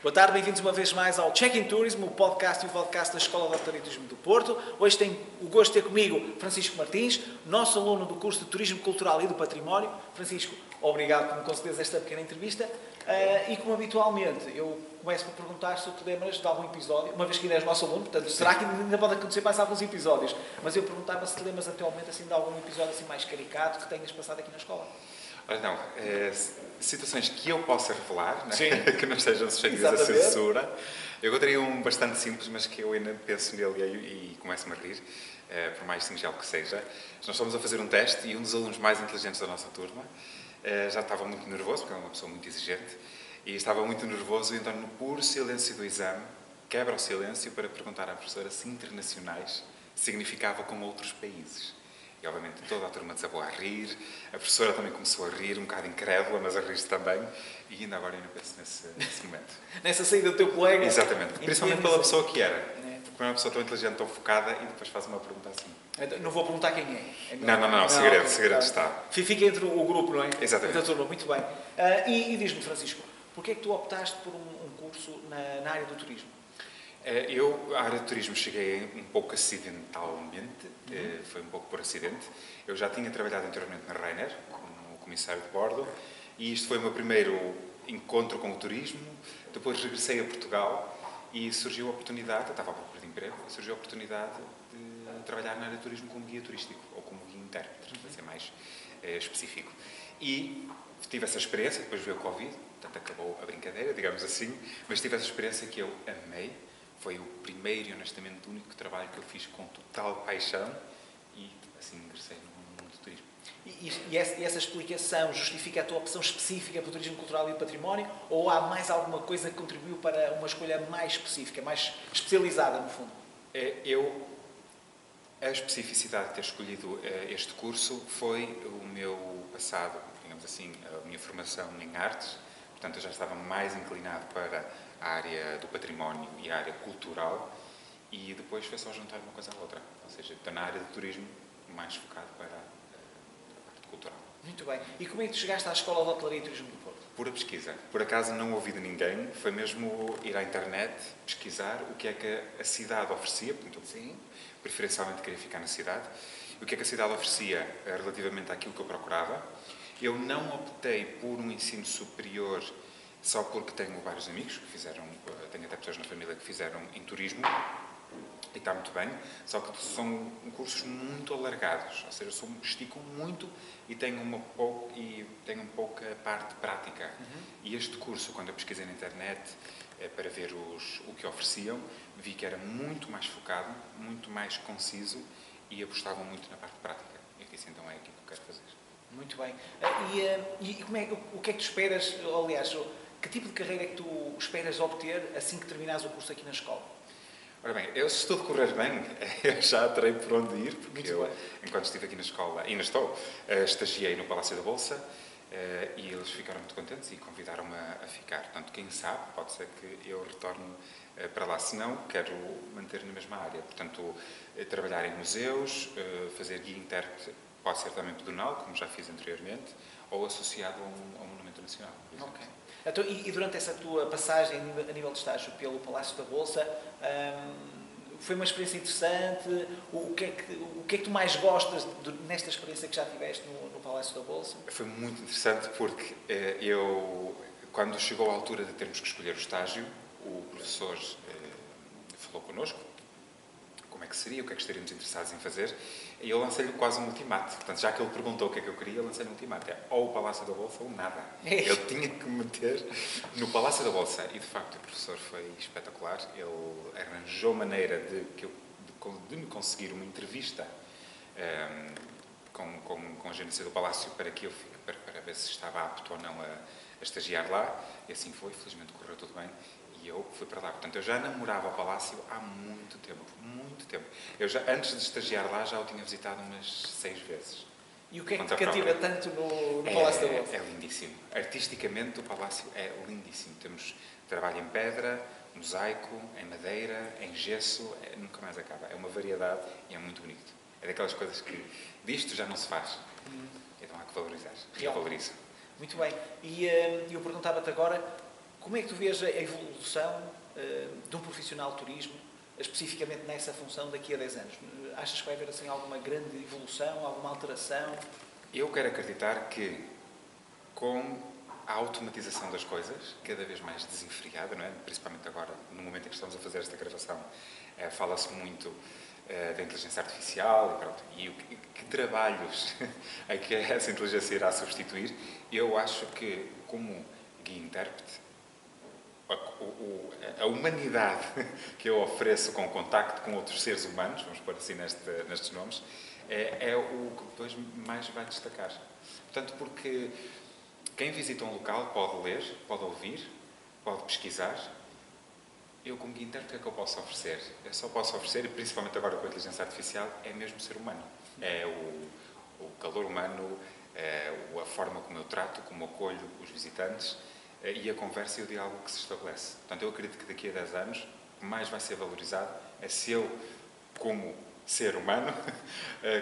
Boa tarde, bem-vindos uma vez mais ao Check-in Tourism, o podcast e o podcast da Escola de Hotelaria e Turismo do Porto. Hoje tenho o gosto de ter comigo Francisco Martins, nosso aluno do curso de Turismo Cultural e do Património. Francisco, obrigado por me concederes esta pequena entrevista. E como habitualmente, eu começo por perguntar se tu te lembras de algum episódio, uma vez que ainda és nosso aluno, portanto, será que ainda pode acontecer mais alguns episódios? Mas eu perguntava se te lembras atualmente assim, de algum episódio assim, mais caricato que tenhas passado aqui na escola. Olha, não, situações que eu possa revelar, né? Sim. Que não estejam sujeitas a censura. Eu teria um bastante simples, mas que eu ainda penso nele e começo-me a rir, por mais singelo que seja. Nós estamos a fazer um teste e um dos alunos mais inteligentes da nossa turma já estava muito nervoso, porque é uma pessoa muito exigente, e estava muito nervoso, e então no puro silêncio do exame, quebra o silêncio para perguntar à professora se internacionais significava como outros países. E, obviamente, toda a turma desabou a rir. A professora também começou a rir, um bocado incrédula, mas a rir-se também. E ainda agora ainda penso nesse momento. Nessa saída do teu colega? Exatamente. Principalmente pela pessoa que era. Porque é uma pessoa tão inteligente, tão focada, e depois faz uma pergunta assim. Então, não vou perguntar quem é. Não. Segredo está. Fica entre o grupo, não é? Exatamente. Entre a turma, muito bem. E diz-me, Francisco, porquê é que tu optaste por um curso na área do turismo? Eu, à área de turismo, cheguei um pouco acidentalmente, foi um pouco por acidente. Eu já tinha trabalhado anteriormente na Ryanair, como comissário de bordo, e isto foi o meu primeiro encontro com o turismo. Depois regressei a Portugal e surgiu a oportunidade, eu estava à procura de emprego, surgiu a oportunidade de trabalhar na área de turismo como guia turístico, ou como guia intérprete, para ser mais específico. E tive essa experiência, depois veio o Covid, portanto acabou a brincadeira, digamos assim, mas tive essa experiência que eu amei. Foi o primeiro e, honestamente, o único trabalho que eu fiz com total paixão e, assim, ingressei no mundo do turismo. E essa explicação justifica a tua opção específica para o turismo cultural e o património, ou há mais alguma coisa que contribuiu para uma escolha mais específica, mais especializada, no fundo? A especificidade de ter escolhido este curso foi o meu passado, digamos assim, a minha formação em artes. Portanto, eu já estava mais inclinado para a área do património e a área cultural, e depois foi só juntar uma coisa à outra. Ou seja, estou na área do turismo, mais focado para a parte cultural. Muito bem. E como é que tu chegaste à Escola de Hotelaria e Turismo do Porto? Pura pesquisa. Por acaso não ouvi de ninguém, foi mesmo ir à internet, pesquisar o que é que a cidade oferecia, portanto, Sim. preferencialmente queria ficar na cidade, o que é que a cidade oferecia relativamente àquilo que eu procurava. Eu não optei por um ensino superior só porque tenho vários amigos que fizeram, tenho até pessoas na família que fizeram em turismo, e está muito bem, só que são cursos muito alargados, ou seja, esticam muito e têm uma pouca parte prática. E este curso, quando eu pesquisei na internet para ver o que ofereciam, vi que era muito mais focado, muito mais conciso e apostavam muito na parte prática. E disse, então é aquilo que eu quero fazer. Muito bem. E o que é que tu esperas, aliás, que tipo de carreira é que tu esperas obter assim que terminares o curso aqui na escola? Ora bem, se tudo correr bem, eu já terei por onde ir, porque enquanto estive aqui na escola, ainda estou, estagiei no Palácio da Bolsa, e eles ficaram muito contentes e convidaram-me a ficar. Portanto, quem sabe, pode ser que eu retorne para lá. Se não, quero manter na mesma área. Portanto, trabalhar em museus, fazer guia intérprete, pode ser também pedonal, como já fiz anteriormente, ou associado a um monumento nacional, por exemplo. Ok. Então, e durante essa tua passagem a nível de estágio pelo Palácio da Bolsa, foi uma experiência interessante? O que é que tu mais gostas nesta experiência que já tiveste no Palácio da Bolsa? Foi muito interessante porque quando chegou a altura de termos que escolher o estágio, o professor falou connosco como é que seria, o que é que estaríamos interessados em fazer, e eu lancei-lhe quase um ultimato. Portanto, já que ele perguntou o que é que eu queria, eu lancei-lhe um ultimato. Ou o Palácio da Bolsa ou nada. Eu tinha que me meter no Palácio da Bolsa. E, de facto, o professor foi espetacular. Ele arranjou maneira de me conseguir uma entrevista com a gerência do Palácio para ver se estava apto ou não a estagiar lá. E assim foi. Felizmente correu tudo bem. E eu fui para lá. Portanto, eu já namorava o Palácio há muito tempo. Muito tempo. Eu antes de estagiar lá, já o tinha visitado umas 6 vezes. E o que é que te cativa tanto no Palácio da Bolsa? É lindíssimo. Artisticamente, o Palácio é lindíssimo. Temos trabalho em pedra, mosaico, em madeira, em gesso. Nunca mais acaba. É uma variedade e é muito bonito. É daquelas coisas que disto já não se faz. Então há que valorizar. Revaloriza. Muito bem. E eu perguntava-te agora, Como é que tu vês a evolução de um profissional de turismo, especificamente nessa função, daqui a 10 anos? Achas que vai haver assim, alguma grande evolução, alguma alteração? Eu quero acreditar que, com a automatização das coisas, cada vez mais desenfreada, não é? Principalmente agora, no momento em que estamos a fazer esta gravação, fala-se muito da inteligência artificial e, pronto, e que trabalhos é que essa inteligência irá substituir. Eu acho que, como guia-intérprete, a humanidade que eu ofereço com o contacto com outros seres humanos, vamos pôr assim nestes nomes, é o que depois mais vai destacar. Portanto, porque quem visita um local pode ler, pode ouvir, pode pesquisar. Eu, como guia-intérprete, o que é que eu posso oferecer? Eu só posso oferecer, e principalmente agora com a inteligência artificial, é mesmo ser humano. É o calor humano, a forma como eu trato, como acolho os visitantes, e a conversa e o diálogo que se estabelece. Portanto, eu acredito que daqui a 10 anos, o que mais vai ser valorizado é se eu, como ser humano,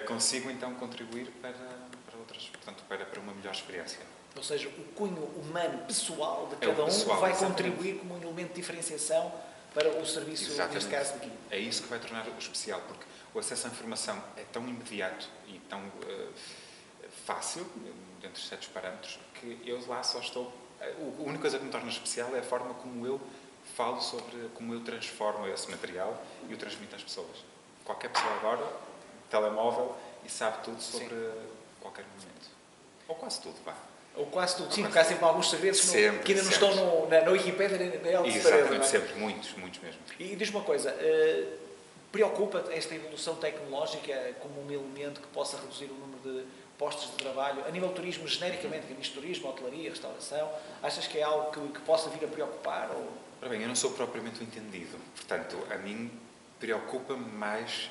consigo então contribuir para outras, portanto, para uma melhor experiência. Ou seja, o cunho humano, pessoal de cada vai contribuir como um elemento de diferenciação para o serviço, neste caso, de guia. É isso que vai tornar o especial, porque o acesso à informação é tão imediato e tão fácil, dentro de certos parâmetros, que eu lá só estou... A única coisa que me torna especial é a forma como eu falo sobre, como eu transformo esse material e o transmito às pessoas. Qualquer pessoa agora, telemóvel, e sabe tudo sobre qualquer momento. Ou quase tudo, vá. Ou quase tudo, sim, porque há sempre alguns segredos que ainda não estão na Wikipédia nem na Exatamente, sempre, muitos mesmo. E diz uma coisa, preocupa-te esta evolução tecnológica como um elemento que possa reduzir o número de postos de trabalho, a nível de turismo, genericamente, que diz turismo, hotelaria, restauração, achas que é algo que possa vir a preocupar? Ou... Ora bem, eu não sou propriamente um entendido, portanto, a mim preocupa-me mais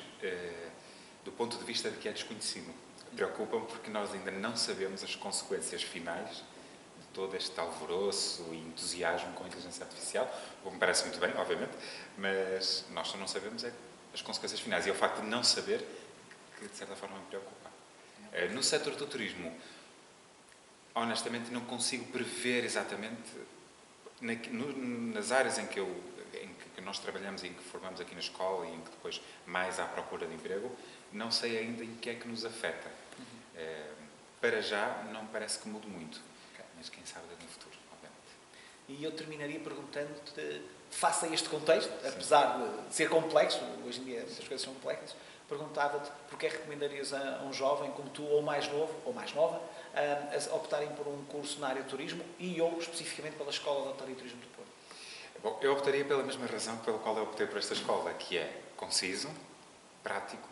do ponto de vista de que é desconhecido. Preocupa-me porque nós ainda não sabemos as consequências finais de todo este alvoroço e entusiasmo com a inteligência artificial, o que me parece muito bem, obviamente, mas nós só não sabemos as consequências finais. E é o facto de não saber que, de certa forma, me preocupa. No setor do turismo, honestamente, não consigo prever exatamente nas áreas em que nós trabalhamos e em que formamos aqui na escola e em que depois mais há procura de emprego, não sei ainda em que é que nos afeta. Para já, não parece que mude muito, mas quem sabe no futuro, obviamente. E eu terminaria perguntando-te, face a este contexto, apesar de ser complexo, hoje em dia as coisas são complexas, perguntava-te porque é que recomendarias a um jovem como tu, ou mais novo, ou mais nova, a optarem por um curso na área de turismo e ou especificamente pela Escola de Hotelaria e Turismo do Porto? Bom, eu optaria pela mesma razão pela qual eu optei por esta escola, que é conciso, prático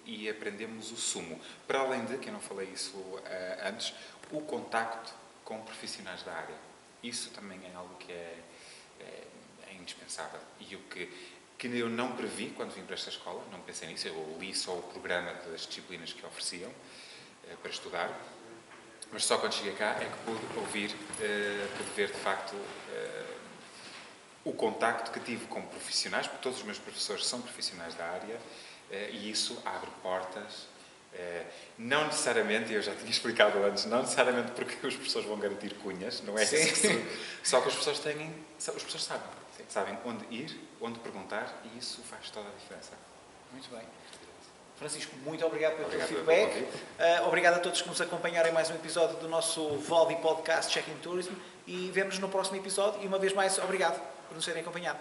e aprendemos o sumo. Para além de, que eu não falei isso antes, o contacto com profissionais da área. Isso também é algo que é indispensável. E o que eu não previ quando vim para esta escola, não pensei nisso, eu li só o programa das disciplinas que ofereciam para estudar, mas só quando cheguei cá é que pude ver de facto o contacto que tive com profissionais, porque todos os meus professores são profissionais da área, e isso abre portas, não necessariamente, eu já tinha explicado antes, não necessariamente porque os professores vão garantir cunhas, não é isso, só que os professores sabem onde ir, onde perguntar, e isso faz toda a diferença. Muito bem. Francisco, muito obrigado pelo teu feedback. Obrigado a todos que nos acompanharam em mais um episódio do nosso VOLDI Podcast Check-in Tourism e vemos no próximo episódio. E uma vez mais, obrigado por nos terem acompanhado.